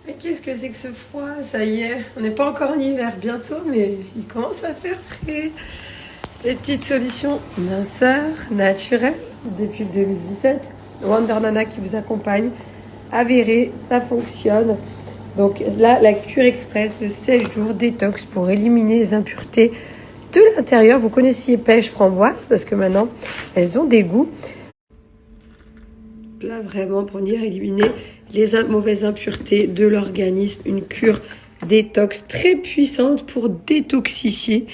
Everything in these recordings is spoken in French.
Mais qu'est-ce que c'est que ce froid? Ça y est, on n'est pas encore en hiver bientôt, mais il commence à faire frais. Les petites solutions minceur, naturelles, depuis le 2017. Wonder Nana qui vous accompagne. Avéré, ça fonctionne. Donc là, la cure express de 16 jours détox pour éliminer les impuretés de l'intérieur. Vous connaissiez pêche framboise parce que maintenant, elles ont des goûts. Là, vraiment, pour venir éliminer les mauvaises impuretés de l'organisme. Une cure détox très puissante pour détoxifier.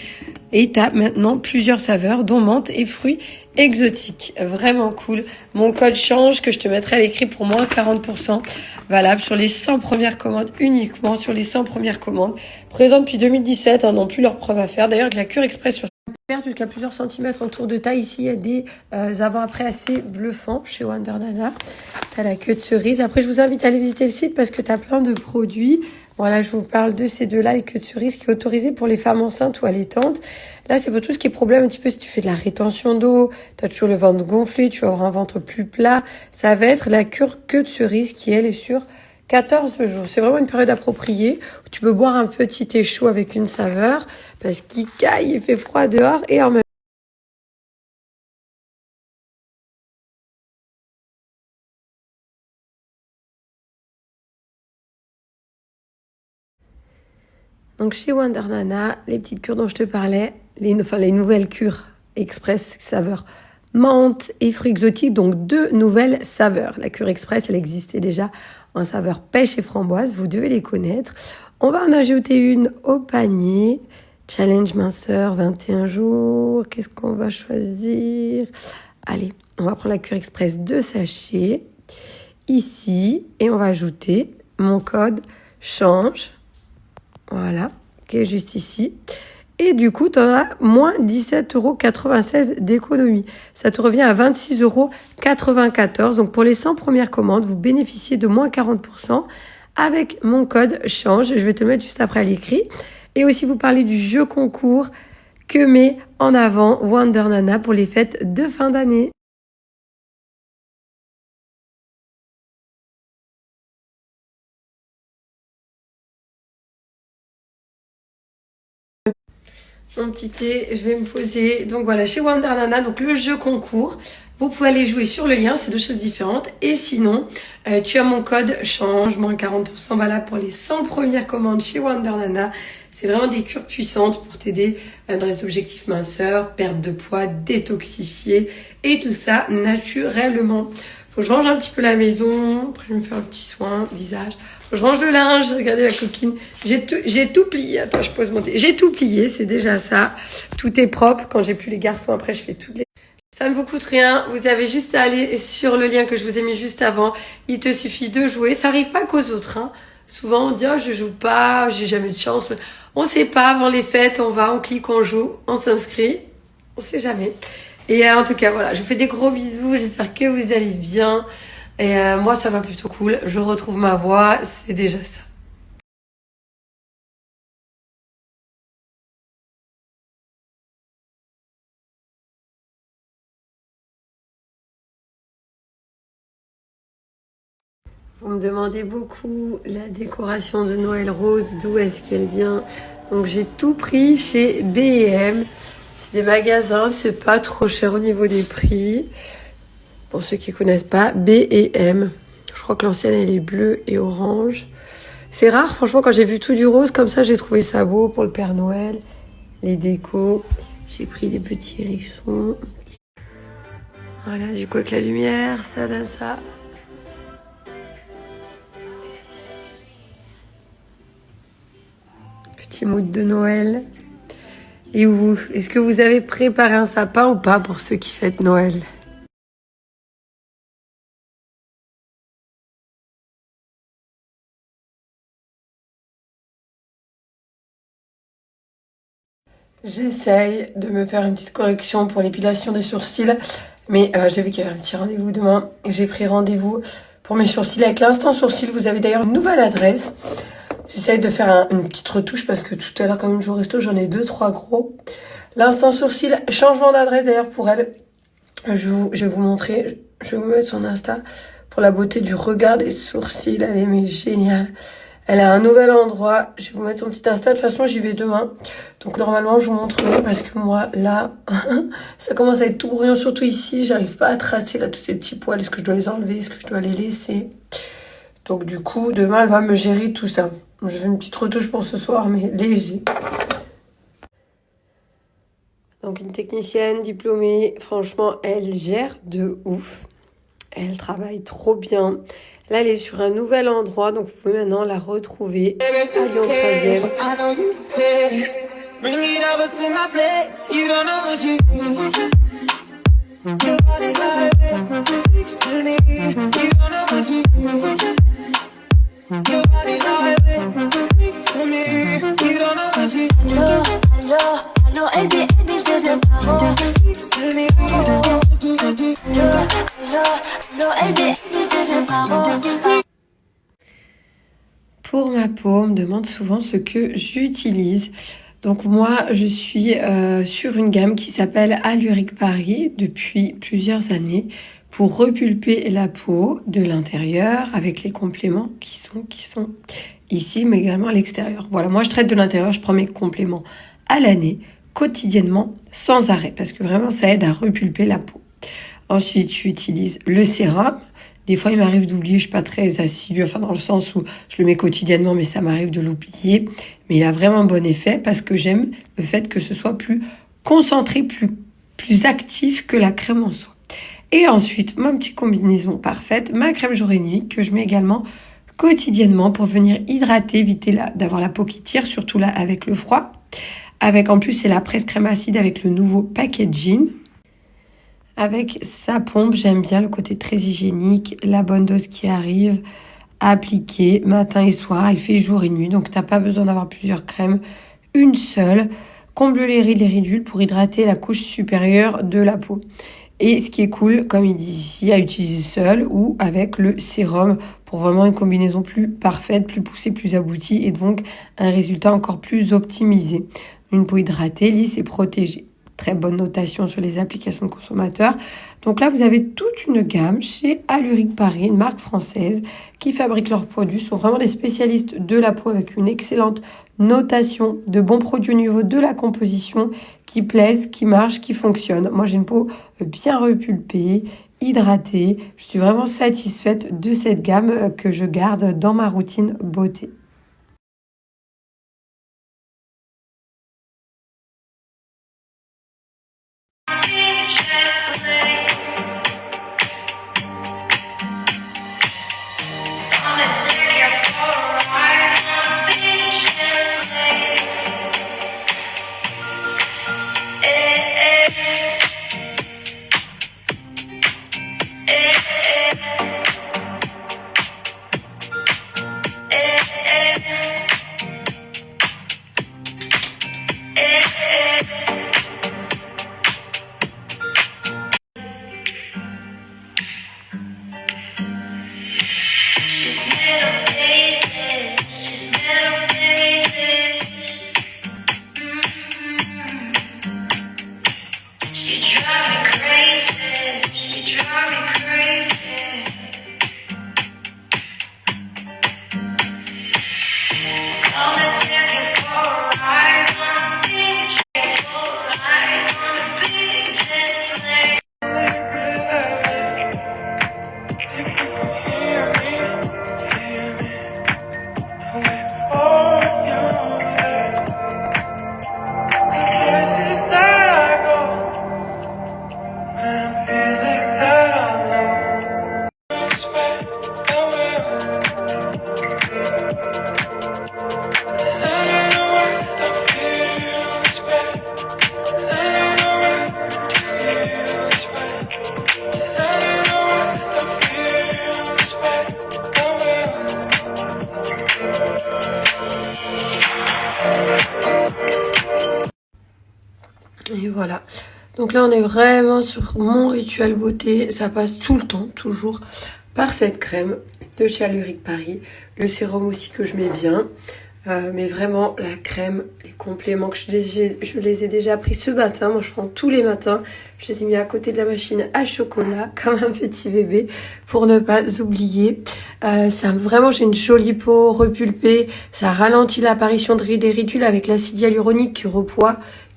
Et tu as maintenant plusieurs saveurs, dont menthe et fruits exotiques. Vraiment cool. Mon code change que je te mettrai à l'écrit pour moins 40%. Valable sur les 100 premières commandes, uniquement sur les 100 premières commandes. Présent depuis 2017, n'ont plus leur preuve à faire. D'ailleurs, avec la cure express sur perdre jusqu'à plusieurs centimètres en tour de taille. Ici, il y a des avant-après assez bluffants chez Wonder Nana. Tu as la queue de cerise. Après, je vous invite à aller visiter le site parce que tu as plein de produits. Voilà, je vous parle de ces deux-là, les queues de cerise, qui est autorisé pour les femmes enceintes ou allaitantes. Là, c'est pour tout ce qui est problème un petit peu si tu fais de la rétention d'eau, tu as toujours le ventre gonflé, tu vas avoir un ventre plus plat. Ça va être la cure queue de cerise qui, elle, est sur 14 jours. C'est vraiment une période appropriée où tu peux boire un petit thé chaud avec une saveur parce qu'il caille, il fait froid dehors et en même Donc chez Wonder Nana, les petites cures dont je te parlais, les nouvelles cures express saveur menthe et fruits exotiques, donc deux nouvelles saveurs. La cure express, elle existait déjà en saveur pêche et framboise, vous devez les connaître. On va en ajouter une au panier. Challenge minceur, 21 jours. Qu'est-ce qu'on va choisir? Allez, on va prendre la cure express 2 sachets ici et on va ajouter mon code change. Voilà, qui est juste ici. Et du coup, tu en as moins 17,96 € d'économie. Ça te revient à 26,94 €. Donc, pour les 100 premières commandes, vous bénéficiez de moins 40% avec mon code change. Je vais te le mettre juste après à l'écrit. Et aussi, vous parler du jeu concours que met en avant Wonder Nana pour les fêtes de fin d'année. Mon petit thé, je vais me poser. Donc voilà, chez Wonder Nana, donc le jeu concours. Vous pouvez aller jouer sur le lien, c'est deux choses différentes. Et sinon, tu as mon code change, moins 40% valable pour les 100 premières commandes chez Wonder Nana. C'est vraiment des cures puissantes pour t'aider dans les objectifs minceur, perte de poids, détoxifier et tout ça naturellement. Faut que je range un petit peu la maison, après je vais me faire un petit soin, visage. Faut que je range le linge, regardez la coquine. J'ai tout plié. Attends, je pose mon thé. J'ai tout plié, c'est déjà ça. Tout est propre. Quand j'ai plus les garçons, après je fais toutes les... Ça ne vous coûte rien. Vous avez juste à aller sur le lien que je vous ai mis juste avant. Il te suffit de jouer. Ça arrive pas qu'aux autres, hein. Souvent on dit, oh, je joue pas, j'ai jamais de chance. On sait pas, avant les fêtes, on va, on clique, on joue, on s'inscrit. On sait jamais. Et en tout cas, voilà, je vous fais des gros bisous. J'espère que vous allez bien. Et moi, ça va plutôt cool. Je retrouve ma voix. C'est déjà ça. Vous me demandez beaucoup la décoration de Noël rose. D'où est-ce qu'elle vient? Donc, j'ai tout pris chez B&M. C'est des magasins. C'est pas trop cher au niveau des prix. Pour ceux qui connaissent pas, B&M. Je crois que l'ancienne, elle est bleue et orange. C'est rare, franchement, quand j'ai vu tout du rose, comme ça, j'ai trouvé ça beau pour le Père Noël. Les décos. J'ai pris des petits hérissons. Voilà, du coup, avec la lumière, ça donne ça. Petit mood de Noël. Et vous, est-ce que vous avez préparé un sapin ou pas pour ceux qui fêtent Noël? J'essaye de me faire une petite correction pour l'épilation des sourcils, mais j'ai vu qu'il y avait un petit rendez-vous demain et j'ai pris rendez-vous pour mes sourcils avec l'Instant Sourcil. Vous avez d'ailleurs une nouvelle adresse. J'essaye de faire une petite retouche parce que tout à l'heure, comme je vous resto, j'en ai 2, 3 gros. L'Instant Sourcil, changement d'adresse d'ailleurs pour elle. Je vais vous montrer, je vais vous mettre son Insta pour la beauté du regard des sourcils. Elle est mais géniale. Elle a un nouvel endroit. Je vais vous mettre son petit Insta. De toute façon, j'y vais demain. Donc normalement, je vous montrerai parce que moi, là, ça commence à être tout brouillon, surtout ici. J'arrive pas à tracer là tous ces petits poils. Est-ce que je dois les enlever? Est-ce que je dois les laisser? Donc du coup, demain, elle va me gérer tout ça. Je fais une petite retouche pour ce soir, mais léger. Donc une technicienne diplômée, franchement, elle gère de ouf. Elle travaille trop bien. Là, elle est sur un nouvel endroit, donc vous pouvez maintenant la retrouver à Lyon 3e. Pour ma peau, on me demande souvent ce que j'utilise. Donc moi, je suis sur une gamme qui s'appelle Alluric Paris depuis plusieurs années pour repulper la peau de l'intérieur avec les compléments qui sont ici, mais également à l'extérieur. Voilà, moi je traite de l'intérieur, je prends mes compléments à l'année, quotidiennement, sans arrêt, parce que vraiment ça aide à repulper la peau. Ensuite, j'utilise le sérum. Des fois, il m'arrive d'oublier, je suis pas très assidue, enfin dans le sens où je le mets quotidiennement, mais ça m'arrive de l'oublier. Mais il a vraiment un bon effet parce que j'aime le fait que ce soit plus concentré, plus actif que la crème en soi. Et ensuite, ma petite combinaison parfaite, ma crème jour et nuit que je mets également quotidiennement pour venir hydrater, éviter d'avoir la peau qui tire, surtout là avec le froid. Avec en plus, c'est la presse crème acide avec le nouveau packaging. Avec sa pompe, j'aime bien le côté très hygiénique, la bonne dose qui arrive à appliquer matin et soir. Il fait jour et nuit, donc tu n'as pas besoin d'avoir plusieurs crèmes, une seule. Comble les rides, les ridules pour hydrater la couche supérieure de la peau. Et ce qui est cool, comme il dit ici, à utiliser seul ou avec le sérum pour vraiment une combinaison plus parfaite, plus poussée, plus aboutie et donc un résultat encore plus optimisé. Une peau hydratée, lisse et protégée. Très bonne notation sur les applications de consommateurs. Donc là, vous avez toute une gamme chez Alluric Paris, une marque française qui fabrique leurs produits. Ce sont vraiment des spécialistes de la peau avec une excellente notation de bons produits au niveau de la composition qui plaisent, qui marchent, qui fonctionnent. Moi, j'ai une peau bien repulpée, hydratée. Je suis vraiment satisfaite de cette gamme que je garde dans ma routine beauté. Et voilà. Donc là, on est vraiment sur mon rituel beauté. Ça passe tout le temps, toujours, par cette crème de chez Alluric Paris. Le sérum aussi que je mets bien. Mais vraiment, la crème, les compléments, que je les ai déjà pris ce matin. Moi, je prends tous les matins. Je les ai mis à côté de la machine à chocolat, comme un petit bébé, pour ne pas oublier. Vraiment, j'ai une jolie peau repulpée. Ça ralentit l'apparition de rides et ridules avec l'acide hyaluronique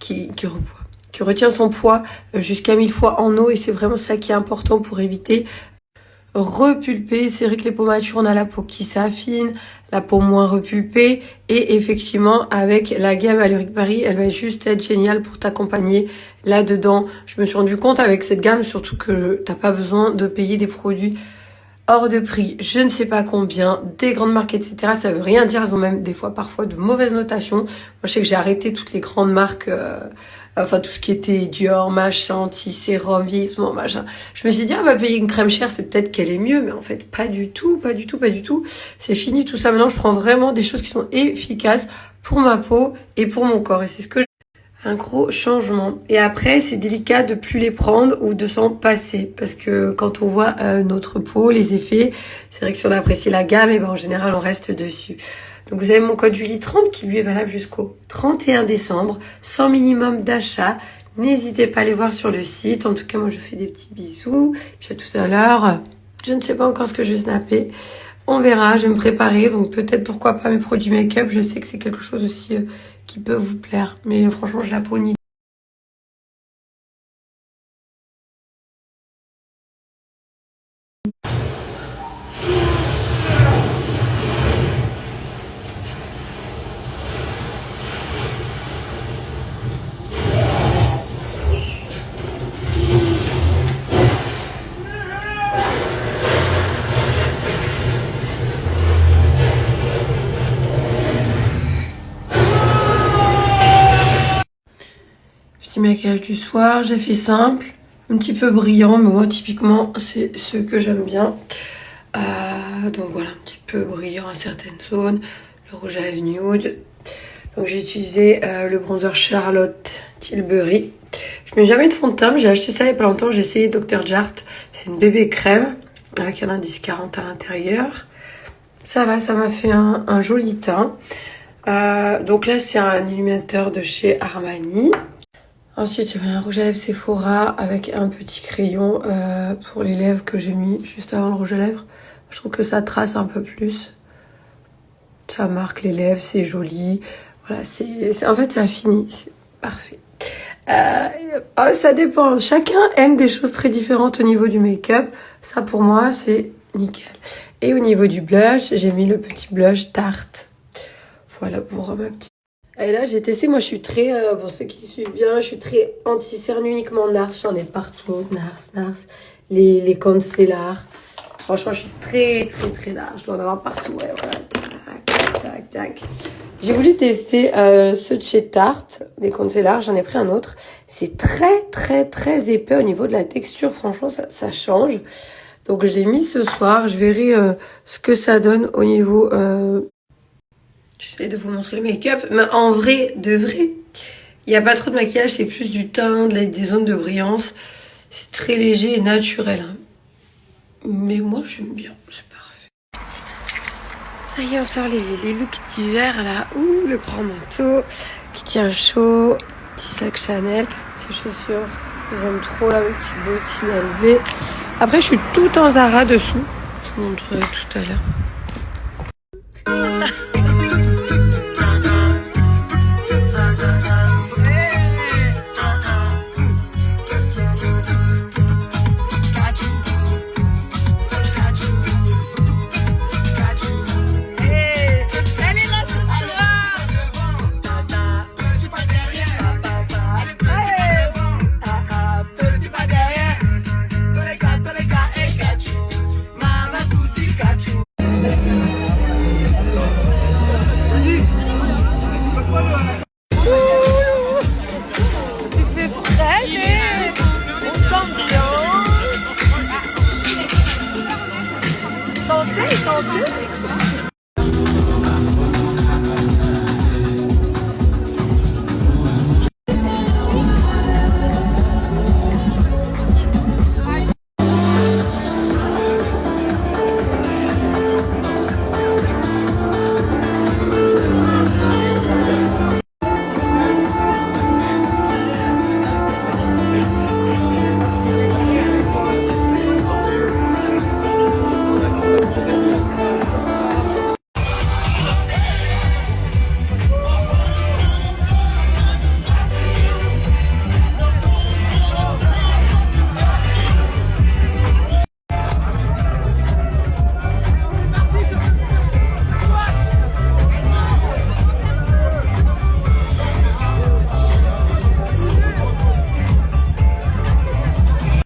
qui retient son poids jusqu'à 1000 fois en eau. Et c'est vraiment ça qui est important pour éviter repulpé. C'est vrai que les peaux matures, on a la peau qui s'affine, la peau moins repulpée. Et effectivement, avec la gamme Alluric Paris, elle va juste être géniale pour t'accompagner là-dedans. Je me suis rendu compte avec cette gamme, surtout que t'as pas besoin de payer des produits hors de prix, je ne sais pas combien, des grandes marques, etc. Ça veut rien dire, elles ont même des fois parfois de mauvaises notations. Moi, je sais que j'ai arrêté toutes les grandes marques, enfin tout ce qui était Dior, machin, anti-sérum, vieillissement, machin. Je me suis dit, ah bah payer une crème chère, c'est peut-être qu'elle est mieux, mais en fait pas du tout, pas du tout, pas du tout. C'est fini tout ça, maintenant je prends vraiment des choses qui sont efficaces pour ma peau et pour mon corps, et c'est ce que un gros changement. Et après, c'est délicat de plus les prendre ou de s'en passer. Parce que quand on voit notre peau, les effets, c'est vrai que si on apprécie la gamme, et ben en général, on reste dessus. Donc vous avez mon code Julie30 qui lui est valable jusqu'au 31 décembre, sans minimum d'achat. N'hésitez pas à aller voir sur le site. En tout cas, moi, je fais des petits bisous. Puis à tout à l'heure. Je ne sais pas encore ce que je vais snapper. On verra, je vais me préparer. Donc peut-être, pourquoi pas, mes produits make-up. Je sais que c'est quelque chose aussi qui peut vous plaire. Mais franchement, je la peau nickel. Petit maquillage du soir, j'ai fait simple, un petit peu brillant, mais moi typiquement c'est ce que j'aime bien. Donc voilà, un petit peu brillant à certaines zones, le rouge à lèvres nude. Donc j'ai utilisé le bronzer Charlotte Tilbury. Je mets jamais de fond de teint, j'ai acheté ça il y a pas longtemps, j'ai essayé Dr. Jart. C'est une bébé crème avec un indice 40 à l'intérieur. Ça va, ça m'a fait un joli teint. Donc là c'est un illuminateur de chez Armani. Ensuite, j'ai mis un rouge à lèvres Sephora avec un petit crayon pour les lèvres que j'ai mis juste avant le rouge à lèvres. Je trouve que ça trace un peu plus. Ça marque les lèvres, c'est joli. Voilà, en fait, ça finit. C'est parfait. Ça dépend. Chacun aime des choses très différentes au niveau du make-up. Ça, pour moi, c'est nickel. Et au niveau du blush, j'ai mis le petit blush Tarte. Voilà pour ma petite... Et là, j'ai testé, moi je suis très, pour ceux qui suivent bien, je suis très anti-cerne uniquement NARS, j'en ai partout, NARS, les concealers. Franchement, je suis très large, je dois en avoir partout, ouais, voilà, tac. J'ai voulu tester ceux de chez Tarte, les concealers, j'en ai pris un autre. C'est très épais au niveau de la texture, franchement, ça change. Donc je l'ai mis ce soir, je verrai ce que ça donne au niveau... J'essaie de vous montrer le make-up, mais en vrai, de vrai, il n'y a pas trop de maquillage, c'est plus du teint, des zones de brillance. C'est très léger et naturel. Hein. Mais moi, j'aime bien, c'est parfait. Ça y est, on sort les looks d'hiver, là. Ouh, le grand manteau qui tient chaud, petit sac Chanel, ces chaussures, je les aime trop, là, mes petites bottines élevées. Après, je suis tout en Zara dessous, je vous montrerai tout à l'heure.